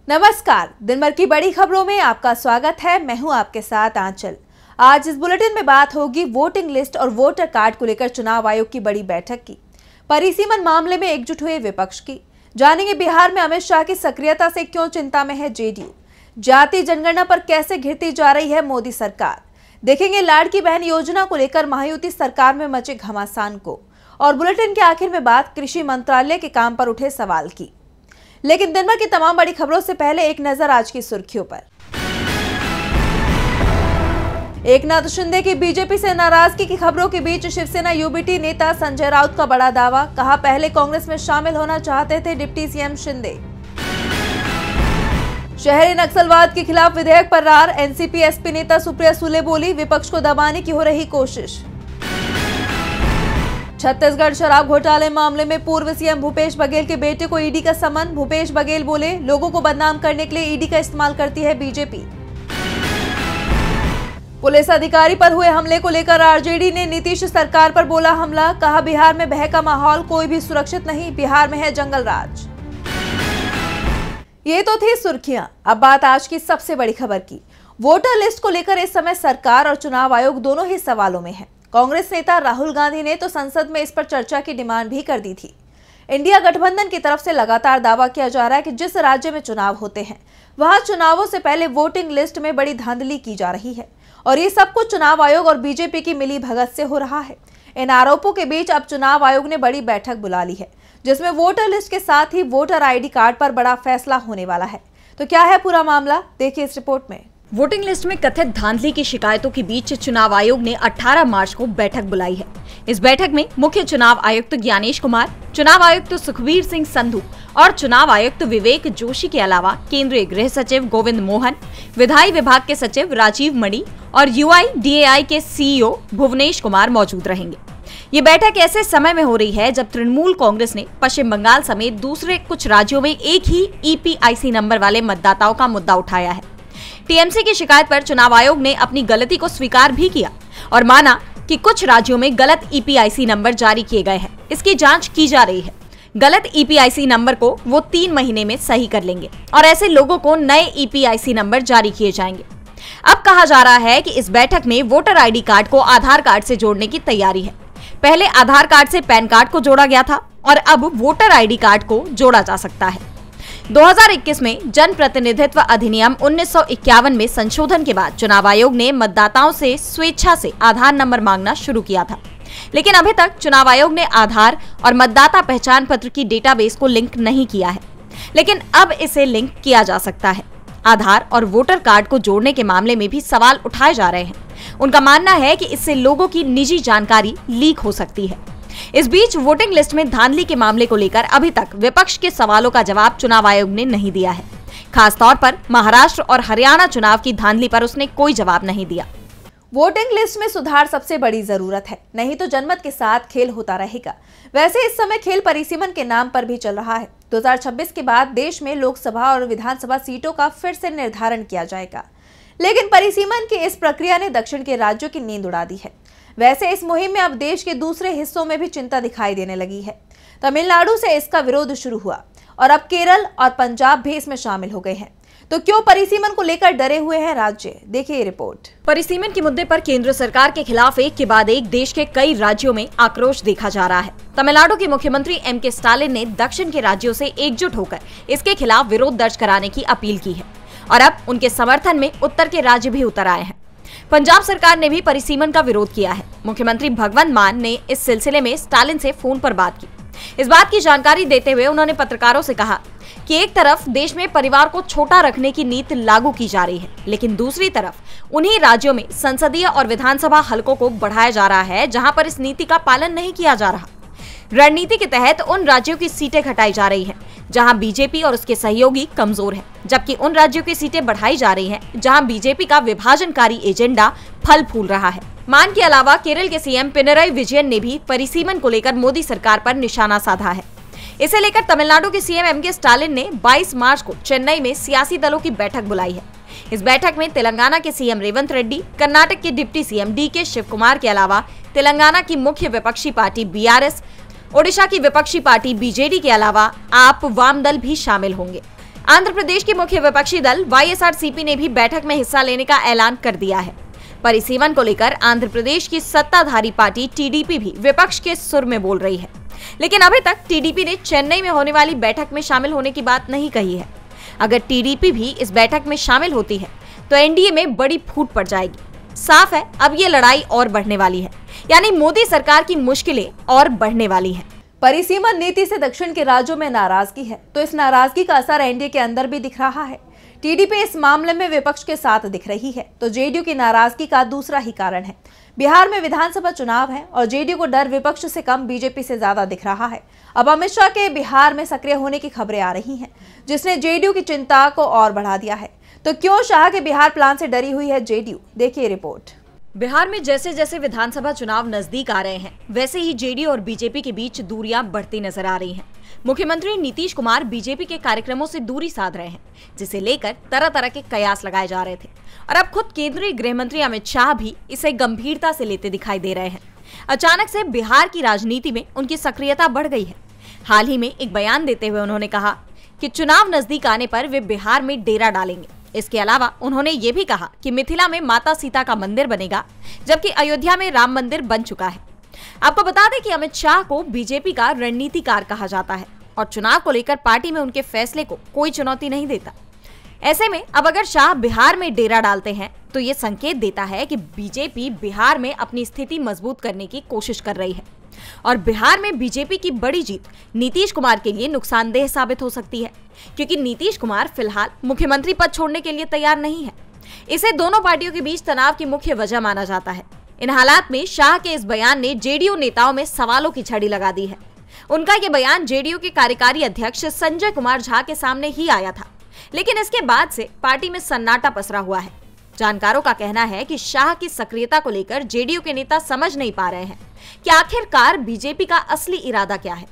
नमस्कार, दिन भर की बड़ी खबरों में आपका स्वागत है। मैं हूं आपके साथ आंचल। आज इस बुलेटिन में बात होगी वोटिंग लिस्ट और वोटर कार्ड को लेकर चुनाव आयोग की बड़ी बैठक की। परिसीमन मामले में एकजुट हुए विपक्ष की। जानेंगे बिहार में अमित शाह की सक्रियता से क्यों चिंता में है जेडीयू। जाति जनगणना पर कैसे घिरती जा रही है मोदी सरकार। देखेंगे लाड़की बहन योजना को लेकर महायुति सरकार में मचे घमासान को। और बुलेटिन के आखिर में बात कृषि मंत्रालय के काम पर उठे सवाल की। लेकिन दिन भर की तमाम बड़ी खबरों से पहले एक नजर आज की सुर्खियों पर। एकनाथ शिंदे की बीजेपी से नाराजगी की खबरों के बीच शिवसेना यूबीटी नेता संजय राउत का बड़ा दावा। कहा, पहले कांग्रेस में शामिल होना चाहते थे डिप्टी सीएम शिंदे। शहरी नक्सलवाद के खिलाफ विधेयक पर रार। एनसीपी एसपी नेता सुप्रिया सुले बोली, विपक्ष को दबाने की हो रही कोशिश। छत्तीसगढ़ शराब घोटाले मामले में पूर्व सीएम भूपेश बघेल के बेटे को ईडी का समन। भूपेश बघेल बोले, लोगों को बदनाम करने के लिए ईडी का इस्तेमाल करती है बीजेपी। पुलिस अधिकारी पर हुए हमले को लेकर आरजेडी ने नीतीश सरकार पर बोला हमला। कहा, बिहार में भय का माहौल, कोई भी सुरक्षित नहीं, बिहार में है जंगल राज। ये तो थी सुर्खियां। अब बात आज की सबसे बड़ी खबर की। वोटर लिस्ट को लेकर इस समय सरकार और चुनाव आयोग दोनों ही सवालों में है। कांग्रेस नेता राहुल गांधी ने तो संसद में इस पर चर्चा की डिमांड भी कर दी थी। इंडिया गठबंधन की तरफ से लगातार दावा किया जा रहा है कि जिस राज्य में चुनाव होते हैं वहां चुनावों से पहले वोटिंग लिस्ट में बड़ी धांधली की जा रही है और ये सब कुछ चुनाव आयोग और बीजेपी की मिली भगत से हो रहा है। इन आरोपों के बीच अब चुनाव आयोग ने बड़ी बैठक बुला ली है, जिसमें वोटर लिस्ट के साथ ही वोटर आईडी कार्ड पर बड़ा फैसला होने वाला है। तो क्या है पूरा मामला, देखिए इस रिपोर्ट में। वोटिंग लिस्ट में कथित धांधली की शिकायतों के बीच चुनाव आयोग ने 18 मार्च को बैठक बुलाई है। इस बैठक में मुख्य चुनाव आयुक्त ज्ञानेश कुमार, चुनाव आयुक्त सुखबीर सिंह संधू और चुनाव आयुक्त विवेक जोशी के अलावा केंद्रीय गृह सचिव गोविंद मोहन, विधायी विभाग के सचिव राजीव मणि और यूआईडीएआई के सीईओ भुवनेश कुमार मौजूद रहेंगे। ये बैठक ऐसे समय में हो रही है जब तृणमूल कांग्रेस ने पश्चिम बंगाल समेत दूसरे कुछ राज्यों में एक ही ईपीआईसी नंबर वाले मतदाताओं का मुद्दा उठाया है। टीएमसी की शिकायत पर चुनाव आयोग ने अपनी गलती को स्वीकार भी किया और माना कि कुछ राज्यों में गलत ईपीआईसी नंबर जारी किए गए हैं। इसकी जांच की जा रही है। गलत ईपीआईसी नंबर को वो 3 महीने में सही कर लेंगे और ऐसे लोगों को नए ईपीआईसी नंबर जारी किए जाएंगे। अब कहा जा रहा है कि इस बैठक में वोटर आईडी कार्ड को आधार कार्ड से जोड़ने की तैयारी है। पहले आधार कार्ड से पैन कार्ड को जोड़ा गया था और अब वोटर आईडी कार्ड को जोड़ा जा सकता है। 2021 में जन प्रतिनिधित्व अधिनियम 1951 में संशोधन के बाद चुनाव आयोग ने मतदाताओं से स्वेच्छा से आधार नंबर मांगना शुरू किया था, लेकिन अभी तक चुनाव आयोग ने आधार और मतदाता पहचान पत्र की डेटाबेस को लिंक नहीं किया है, लेकिन अब इसे लिंक किया जा सकता है। आधार और वोटर कार्ड को जोड़ने के मामले में भी सवाल उठाए जा रहे हैं। उनका मानना है कि इससे लोगों की निजी जानकारी लीक हो सकती है। इस बीच वोटिंग लिस्ट में धांधली के मामले को लेकर अभी तक विपक्ष के सवालों का जवाब चुनाव आयोग ने नहीं दिया है। खासतौर पर महाराष्ट्र और हरियाणा चुनाव की धांधली पर उसने कोई जवाब नहीं दिया। वोटिंग लिस्ट में सुधार सबसे बड़ी जरूरत है, नहीं तो जनमत के साथ खेल होता रहेगा। वैसे इस समय खेल परिसीमन के नाम पर भी चल रहा है। 2026 के बाद देश में लोकसभा और विधानसभा सीटों का फिर से निर्धारण किया जाएगा, लेकिन परिसीमन की इस प्रक्रिया ने दक्षिण के राज्यों की नींद उड़ा दी है। वैसे इस मुहिम में अब देश के दूसरे हिस्सों में भी चिंता दिखाई देने लगी है। तमिलनाडु से इसका विरोध शुरू हुआ और अब केरल और पंजाब भी इसमें शामिल हो गए हैं। तो क्यों परिसीमन को लेकर डरे हुए हैं राज्य, देखिए ये रिपोर्ट। परिसीमन के मुद्दे पर केंद्र सरकार के खिलाफ एक के बाद एक देश के कई राज्यों में आक्रोश देखा जा रहा है। तमिलनाडु के मुख्यमंत्री एम.के. स्टालिन ने दक्षिण के राज्यों से एकजुट होकर इसके खिलाफ विरोध दर्ज कराने की अपील की है और अब उनके समर्थन में उत्तर के राज्य भी उतर आए हैं। पंजाब सरकार ने भी परिसीमन का विरोध किया है। मुख्यमंत्री भगवंत मान ने इस सिलसिले में स्टालिन से फोन पर बात की। इस बात की जानकारी देते हुए उन्होंने पत्रकारों से कहा कि एक तरफ देश में परिवार को छोटा रखने की नीति लागू की जा रही है, लेकिन दूसरी तरफ उन्हीं राज्यों में संसदीय और विधानसभा हलकों को बढ़ाया जा रहा है जहां पर इस नीति का पालन नहीं किया जा रहा। रणनीति के तहत उन राज्यों की सीटें घटाई जा रही हैं जहां बीजेपी और उसके सहयोगी कमजोर हैं, जबकि उन राज्यों की सीटें बढ़ाई जा रही हैं जहां बीजेपी का विभाजनकारी एजेंडा फल फूल रहा है। मान के अलावा केरल के सीएम पिनराई विजयन ने भी परिसीमन को लेकर मोदी सरकार पर निशाना साधा है। इसे लेकर तमिलनाडु के सीएम एम.के. स्टालिन ने 22 मार्च को चेन्नई में सियासी दलों की बैठक बुलाई है। इस बैठक में तेलंगाना के सीएम रेवंत रेड्डी, कर्नाटक के deputy CM D K. Shivakumar के अलावा तेलंगाना की मुख्य विपक्षी पार्टी बीआरएस, ओडिशा की विपक्षी पार्टी बीजेडी के अलावा आप वाम दल भी शामिल होंगे। आंध्र प्रदेश की मुख्य विपक्षी दल वाईएसआरसीपी ने भी बैठक में हिस्सा लेने का ऐलान कर दिया है। परिसीमन को लेकर आंध्र प्रदेश की सत्ताधारी पार्टी टीडीपी भी विपक्ष के सुर में बोल रही है, लेकिन अभी तक टीडीपी ने चेन्नई में होने वाली बैठक में शामिल होने की बात नहीं कही है। अगर टीडीपी भी इस बैठक में शामिल होती है तो एनडीए में बड़ी फूट पड़ जाएगी। साफ है, अब ये लड़ाई और बढ़ने वाली है, यानी मोदी सरकार की मुश्किलें और बढ़ने वाली हैं। परिसीमन नीति से दक्षिण के राज्यों में नाराजगी है, तो इस नाराजगी का असर एनडीए के अंदर भी दिख रहा है। टीडीपी इस मामले में विपक्ष के साथ दिख रही है, तो जेडीयू की नाराजगी का दूसरा ही कारण है। बिहार में विधानसभा चुनाव है और जेडीयू को डर विपक्ष से कम बीजेपी से ज्यादा दिख रहा है। अब अमित शाह के बिहार में सक्रिय होने की खबरें आ रही हैं, जिसने जेडीयू की चिंता को और बढ़ा दिया है। तो क्यों शाह के बिहार प्लान से डरी हुई है जेडीयू, देखिए रिपोर्ट। बिहार में जैसे जैसे विधानसभा चुनाव नजदीक आ रहे हैं, वैसे ही जेडीयू और बीजेपी के बीच दूरियां बढ़ती नजर आ रही हैं। मुख्यमंत्री नीतीश कुमार बीजेपी के कार्यक्रमों से दूरी साध रहे हैं, जिसे लेकर तरह तरह के कयास लगाए जा रहे थे और अब खुद केंद्रीय गृह मंत्री अमित शाह भी इसे गंभीरता से लेते दिखाई दे रहे हैं। अचानक से बिहार की राजनीति में उनकी सक्रियता बढ़ गई है। हाल ही में एक बयान देते हुए उन्होंने कहा कि चुनाव नजदीक आने पर वे बिहार में डेरा डालेंगे। इसके अलावा उन्होंने ये भी कहा कि मिथिला में माता सीता का मंदिर बनेगा, जबकि अयोध्या में राम मंदिर बन चुका है। आपको बता दें कि अमित शाह को बीजेपी का रणनीतिकार कहा जाता है और चुनाव को लेकर पार्टी में उनके फैसले को कोई चुनौती नहीं देता। ऐसे में अब अगर शाह बिहार में डेरा डालते हैं तो ये संकेत देता है कि बीजेपी बिहार में अपनी स्थिति मजबूत करने की कोशिश कर रही है और बिहार में बीजेपी की बड़ी जीत नीतीश कुमार के लिए नुकसानदेह साबित हो सकती है, क्योंकि नीतीश कुमार फिलहाल मुख्यमंत्री पद छोड़ने के लिए तैयार नहीं है। इसे दोनों पार्टियों के बीच तनाव की मुख्य वजह माना जाता है। इन हालात में शाह के इस बयान ने जेडीयू नेताओं में सवालों की छड़ी लगा दी है। उनका ये बयान जेडीयू के कार्यकारी अध्यक्ष संजय कुमार झा के सामने ही आया था, लेकिन इसके बाद से पार्टी में सन्नाटा पसरा हुआ है। जानकारों का कहना है कि शाह की सक्रियता को लेकर जेडीयू के नेता समझ नहीं पा रहे हैं कि आखिरकार बीजेपी का असली इरादा क्या है।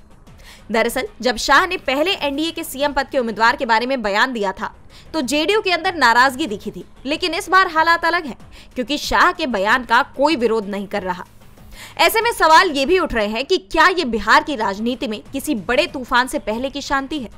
दरअसल जब शाह ने पहले एनडीए के सीएम पद के उम्मीदवार के बारे में बयान दिया था तो जेडीयू के अंदर नाराजगी दिखी थी, लेकिन इस बार हालात अलग है, क्योंकि शाह के बयान का कोई विरोध नहीं कर रहा। ऐसे में सवाल ये भी उठ रहे हैं कि क्या ये बिहार की राजनीति में किसी बड़े तूफान से पहले की शांति है।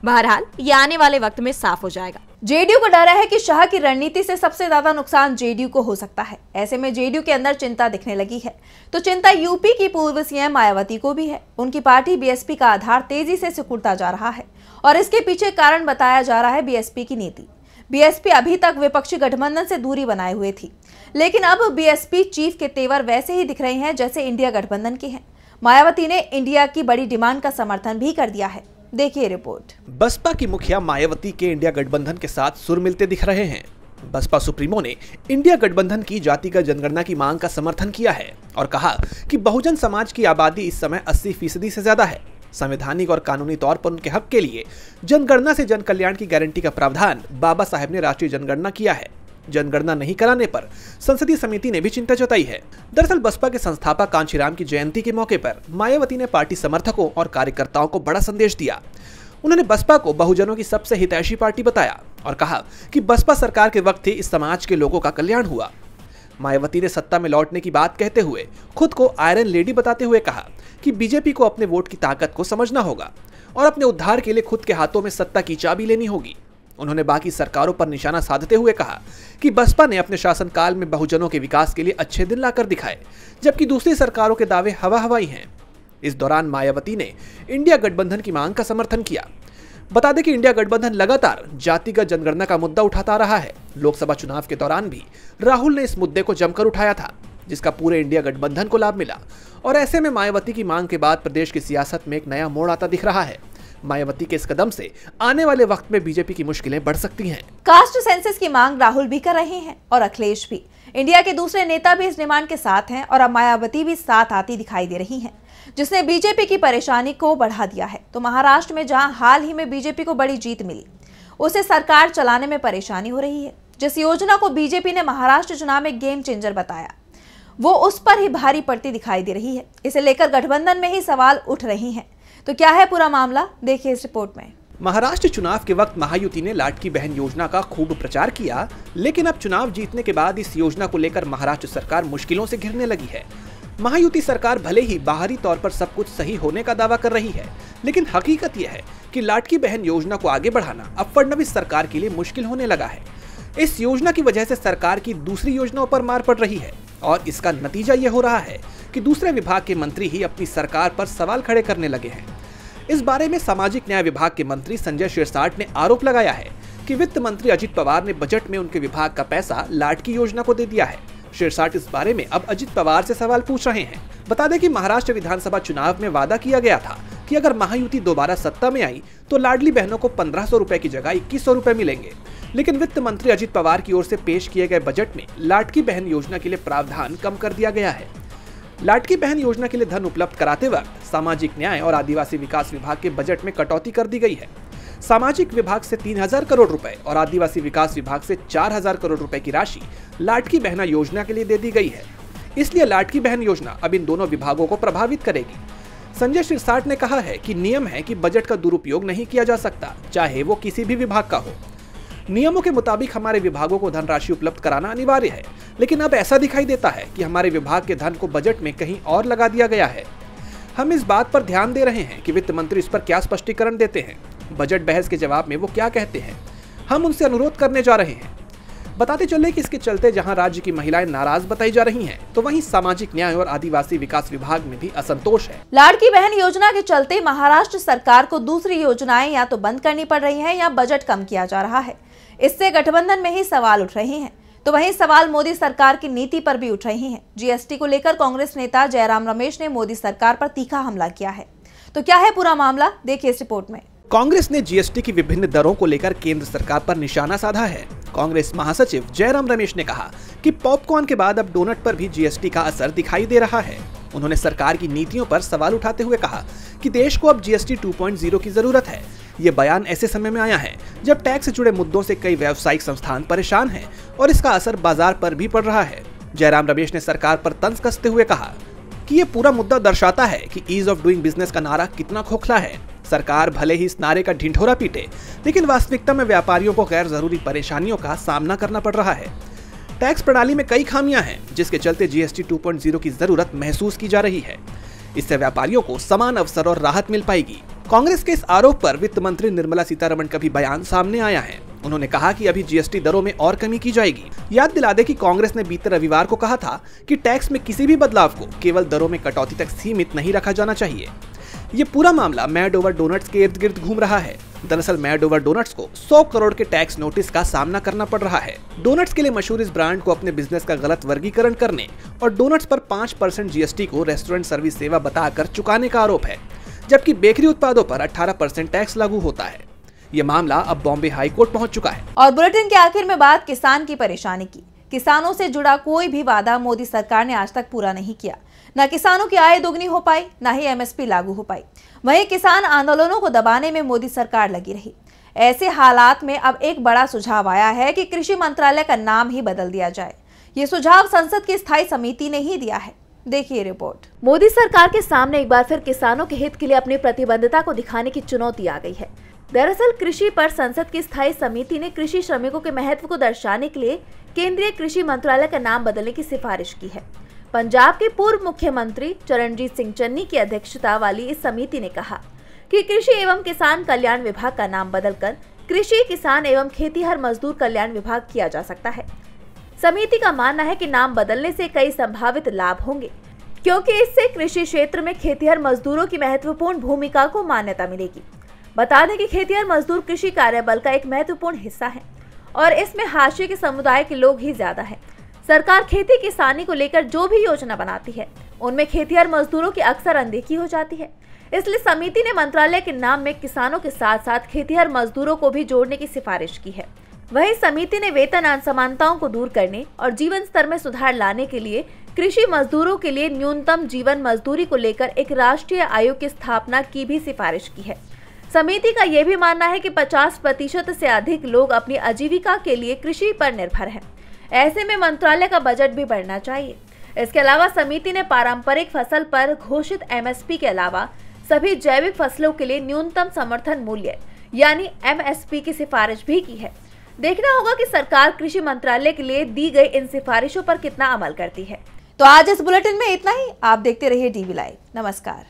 बहरहाल ये आने वाले वक्त में साफ हो जाएगा। जेडीयू को डर है कि शाह की रणनीति से सबसे ज्यादा नुकसान जेडीयू को हो सकता है। ऐसे में जेडीयू के अंदर चिंता दिखने लगी है, तो चिंता यूपी की पूर्व सीएम मायावती को भी है। उनकी पार्टी बीएसपी का आधार तेजी से सिकुड़ता जा रहा है और इसके पीछे कारण बताया जा रहा है बीएसपी की नीति। बीएसपी अभी तक विपक्षी गठबंधन से दूरी बनाए हुए थी, लेकिन अब बीएसपी चीफ के तेवर वैसे ही दिख रहे हैं जैसे इंडिया गठबंधन के हैं। मायावती ने इंडिया की बड़ी डिमांड का समर्थन भी कर दिया है, देखिए रिपोर्ट। बसपा की मुखिया मायावती के इंडिया गठबंधन के साथ सुर मिलते दिख रहे हैं। बसपा सुप्रीमो ने इंडिया गठबंधन की जातिगत जनगणना की मांग का समर्थन किया है और कहा कि बहुजन समाज की आबादी इस समय 80% से ज्यादा है। संवैधानिक और कानूनी तौर पर उनके हक के लिए जनगणना से जन कल्याण की गारंटी का प्रावधान बाबा साहेब ने राष्ट्रीय जनगणना किया है। जनगणना नहीं कराने पर संसदीय समिति ने भी चिंता जताई है। दरअसल बसपा के संस्थापक कांशीराम की जयंती के मौके पर मायावती ने पार्टी समर्थकों और कार्यकर्ताओं को बड़ा संदेश दिया। उन्होंने बसपा को बहुजनों की सबसे हितैषी पार्टी बताया और कहा कि बसपा सरकार के वक्त ही इस समाज के लोगों का कल्याण हुआ। मायावती ने सत्ता में लौटने की बात कहते हुए खुद को आयरन लेडी बताते हुए कहा कि बीजेपी को अपने वोट की ताकत को समझना होगा और अपने उद्धार के लिए खुद के हाथों में सत्ता की चाबी लेनी होगी। उन्होंने बाकी सरकारों पर निशाना साधते हुए कहा कि बसपा ने अपने शासनकाल में बहुजनों के विकास के लिए अच्छे दिन लाकर दिखाए, जबकि दूसरी सरकारों के दावे हवा हवाई हैं। इस दौरान मायावती ने इंडिया गठबंधन की मांग का समर्थन किया। बता दें कि इंडिया गठबंधन लगातार जातिगत जनगणना का मुद्दा उठाता रहा है। लोकसभा चुनाव के दौरान भी राहुल ने इस मुद्दे को जमकर उठाया था, जिसका पूरे इंडिया गठबंधन को लाभ मिला और ऐसे में मायावती की मांग के बाद प्रदेश की सियासत में एक नया मोड़ आता दिख रहा है। मायावती के इस कदम से आने वाले वक्त में बीजेपी की मुश्किलें बढ़ सकती हैं। कास्ट सेंसस की मांग राहुल भी कर रहे हैं और अखिलेश भी। इंडिया के दूसरे नेता भी इस डिमांड के साथ हैं और अब मायावती भी साथ आती दिखाई दे रही हैं, जिसने बीजेपी की परेशानी को बढ़ा दिया है। तो महाराष्ट्र में जहां हाल ही में बीजेपी को बड़ी जीत मिली, उसे सरकार चलाने में परेशानी हो रही है। जिस योजना को बीजेपी ने महाराष्ट्र चुनाव में गेम चेंजर बताया, वो उस पर ही भारी पड़ती दिखाई दे रही है। इसे लेकर गठबंधन में ही सवाल उठ रहे हैं। तो क्या है पूरा मामला, देखिए इस रिपोर्ट में। महाराष्ट्र चुनाव के वक्त महायुति ने लाडकी बहन योजना का खूब प्रचार किया, लेकिन अब चुनाव जीतने के बाद इस योजना को लेकर महाराष्ट्र सरकार मुश्किलों से घिरने लगी है। महायुति सरकार भले ही बाहरी तौर पर सब कुछ सही होने का दावा कर रही है, लेकिन हकीकत यह है कि लाडकी बहन योजना को आगे बढ़ाना अब फडणवीस सरकार के लिए मुश्किल होने लगा है। इस योजना की वजह से सरकार की दूसरी योजनाओं पर मार पड़ रही है और इसका नतीजा ये हो रहा है कि दूसरे विभाग के मंत्री ही अपनी सरकार पर सवाल खड़े करने लगे हैं। इस बारे में सामाजिक न्याय विभाग के मंत्री संजय शिरसाट ने आरोप लगाया है कि वित्त मंत्री अजित पवार ने बजट में उनके विभाग का पैसा लाडकी योजना को दे दिया है। शिरसाट इस बारे में अब अजित पवार से सवाल पूछ रहे हैं। बता दें कि महाराष्ट्र विधानसभा चुनाव में वादा किया गया था कि अगर महायुति दोबारा सत्ता में आई तो लाडली बहनों को 1500 रुपए की जगह 2100 रुपए मिलेंगे। लेकिन वित्त मंत्री अजित पवार की ओर से पेश किए गए बजट में लाडकी बहन योजना के लिए प्रावधान कम कर दिया गया है। लाडकी बहन योजना के लिए धन उपलब्ध कराते वक्त सामाजिक न्याय और आदिवासी विकास विभाग के बजट में कटौती कर दी गई है। सामाजिक विभाग से 3000 करोड़ रुपए और आदिवासी विकास विभाग से 4000 करोड़ रुपए की राशि लाडकी बहना योजना के लिए दे दी गई है। इसलिए लाडकी बहन योजना अब इन दोनों विभागों को प्रभावित करेगी। संजय शिरसाट ने कहा है कि नियम है कि बजट का दुरुपयोग नहीं किया जा सकता, चाहे वो किसी भी विभाग का हो। नियमों के मुताबिक हमारे विभागों को धनराशि उपलब्ध कराना अनिवार्य है, लेकिन अब ऐसा दिखाई देता है कि हमारे विभाग के धन को बजट में कहीं और लगा दिया गया है। हम इस बात पर ध्यान दे रहे हैं कि वित्त मंत्री इस पर क्या स्पष्टीकरण देते हैं। बजट बहस के जवाब में वो क्या कहते हैं, हम उनसे अनुरोध करने जा रहे हैं। बताते चले कि इसके चलते जहां राज्य की महिलाएं नाराज बताई जा रही हैं, तो वहीं सामाजिक न्याय और आदिवासी विकास विभाग में भी असंतोष है। लाडकी बहन योजना के चलते महाराष्ट्र सरकार को दूसरी योजनाएं या तो बंद करनी पड़ रही हैं या बजट कम किया जा रहा है। इससे गठबंधन में ही सवाल उठ रहे हैं। तो वहीं सवाल मोदी सरकार की नीति पर भी उठ रहे हैं। जीएसटी को लेकर कांग्रेस नेता जयराम रमेश ने मोदी सरकार पर तीखा हमला किया है। तो क्या है पूरा मामला, देखिए इस रिपोर्ट में। कांग्रेस ने जीएसटी की विभिन्न दरों को लेकर केंद्र सरकार पर निशाना साधा है। कांग्रेस महासचिव जयराम रमेश ने कहा कि पॉपकॉर्न के बाद अब डोनट पर भी जीएसटी का असर दिखाई दे रहा है। उन्होंने सरकार की नीतियों पर सवाल उठाते हुए कहा कि देश को अब जीएसटी 2.0 की जरूरत है। ये बयान ऐसे समय में आया है जब टैक्स से जुड़े मुद्दों से कई व्यावसायिक संस्थान परेशान हैं और इसका असर बाजार पर भी पड़ रहा है। जयराम रमेश ने सरकार पर तंज कसते हुए कहा कि ये पूरा मुद्दा दर्शाता है कि ईज ऑफ डूइंग बिजनेस का नारा कितना खोखला है। सरकार भले ही इस नारे का ढिंढोरा पीटे, लेकिन वास्तविकता में व्यापारियों को गैर जरूरी परेशानियों का सामना करना पड़ रहा है। टैक्स प्रणाली में कई खामियां हैं, जिसके चलते जीएसटी 2.0 की जरूरत महसूस की जा रही है। इससे व्यापारियों को समान अवसर और राहत मिल पाएगी। कांग्रेस के इस आरोप पर वित्त मंत्री निर्मला सीतारमण का भी बयान सामने आया है। उन्होंने कहा कि अभी जीएसटी दरों में और कमी की जाएगी। याद दिला दें कि कांग्रेस ने बीते रविवार को कहा था कि टैक्स में किसी भी बदलाव को केवल दरों में कटौती तक सीमित नहीं रखा जाना चाहिए। ये पूरा मामला मैड ओवर डोनट्स के इर्द गिर्द घूम रहा है। दरअसल मैड ओवर डोनट्स को 100 करोड़ के टैक्स नोटिस का सामना करना पड़ रहा है। डोनट्स के लिए मशहूर इस ब्रांड को अपने बिजनेस का गलत वर्गीकरण करने और डोनट्स पर 5% जीएसटी को रेस्टोरेंट सर्विस सेवा बताकर चुकाने का आरोप है, जबकि बेकरी उत्पादों पर 18% टैक्स लागू होता है। ये मामला अब बॉम्बे हाई कोर्ट पहुंच चुका है। और बुलेटिन के आखिर में बात किसान की परेशानी की। किसानों से जुड़ा कोई भी वादा मोदी सरकार ने आज तक पूरा नहीं किया। न किसानों की आय दोगुनी हो पाई, न ही एमएसपी लागू हो पाई। वहीं किसान आंदोलनों को दबाने में मोदी सरकार लगी रही। ऐसे हालात में अब एक बड़ा सुझाव आया है कि कृषि मंत्रालय का नाम ही बदल दिया जाए। ये सुझाव संसद की स्थायी समिति ने ही दिया है। देखिए रिपोर्ट। मोदी सरकार के सामने एक बार फिर किसानों के हित के लिए अपनी प्रतिबद्धता को दिखाने की चुनौती आ गई है। दरअसल कृषि पर संसद की स्थायी समिति ने कृषि श्रमिकों के महत्व को दर्शाने के लिए केंद्रीय कृषि मंत्रालय का नाम बदलने की सिफारिश की है। पंजाब के पूर्व मुख्यमंत्री चरणजीत सिंह चन्नी की अध्यक्षता वाली इस समिति ने कहा कि कृषि एवं किसान कल्याण विभाग का नाम बदलकर कृषि किसान एवं खेतीहर मजदूर कल्याण विभाग किया जा सकता है। समिति का मानना है कि नाम बदलने से कई संभावित लाभ होंगे, क्योंकि इससे कृषि क्षेत्र में खेतीहर मजदूरों की महत्वपूर्ण भूमिका को मान्यता मिलेगी। बता दें कि खेतीहर मजदूर कृषि कार्यबल का एक महत्वपूर्ण हिस्सा है और इसमें हाशिए के समुदाय के लोग ही ज्यादा है। सरकार खेती किसानी को लेकर जो भी योजना बनाती है, उनमें खेतीहर मजदूरों की अक्सर अनदेखी हो जाती है। इसलिए समिति ने मंत्रालय के नाम में किसानों के साथ साथ खेतीहर मजदूरों को भी जोड़ने की सिफारिश की है। वहीं समिति ने वेतन असमानताओं को दूर करने और जीवन स्तर में सुधार लाने के लिए कृषि मजदूरों के लिए न्यूनतम जीवन मजदूरी को लेकर एक राष्ट्रीय आयोग की स्थापना की भी सिफारिश की है। समिति का यह भी मानना है कि 50% से अधिक लोग अपनी आजीविका के लिए कृषि पर निर्भर हैं। ऐसे में मंत्रालय का बजट भी बढ़ना चाहिए। इसके अलावा समिति ने पारंपरिक फसल पर घोषित एमएसपी के अलावा सभी जैविक फसलों के लिए न्यूनतम समर्थन मूल्य यानी एमएसपी की सिफारिश भी की है। देखना होगा कि सरकार कृषि मंत्रालय के लिए दी गई इन सिफारिशों पर कितना अमल करती है। तो आज इस बुलेटिन में इतना ही। आप देखते रहिए डीवी लाइव। नमस्कार।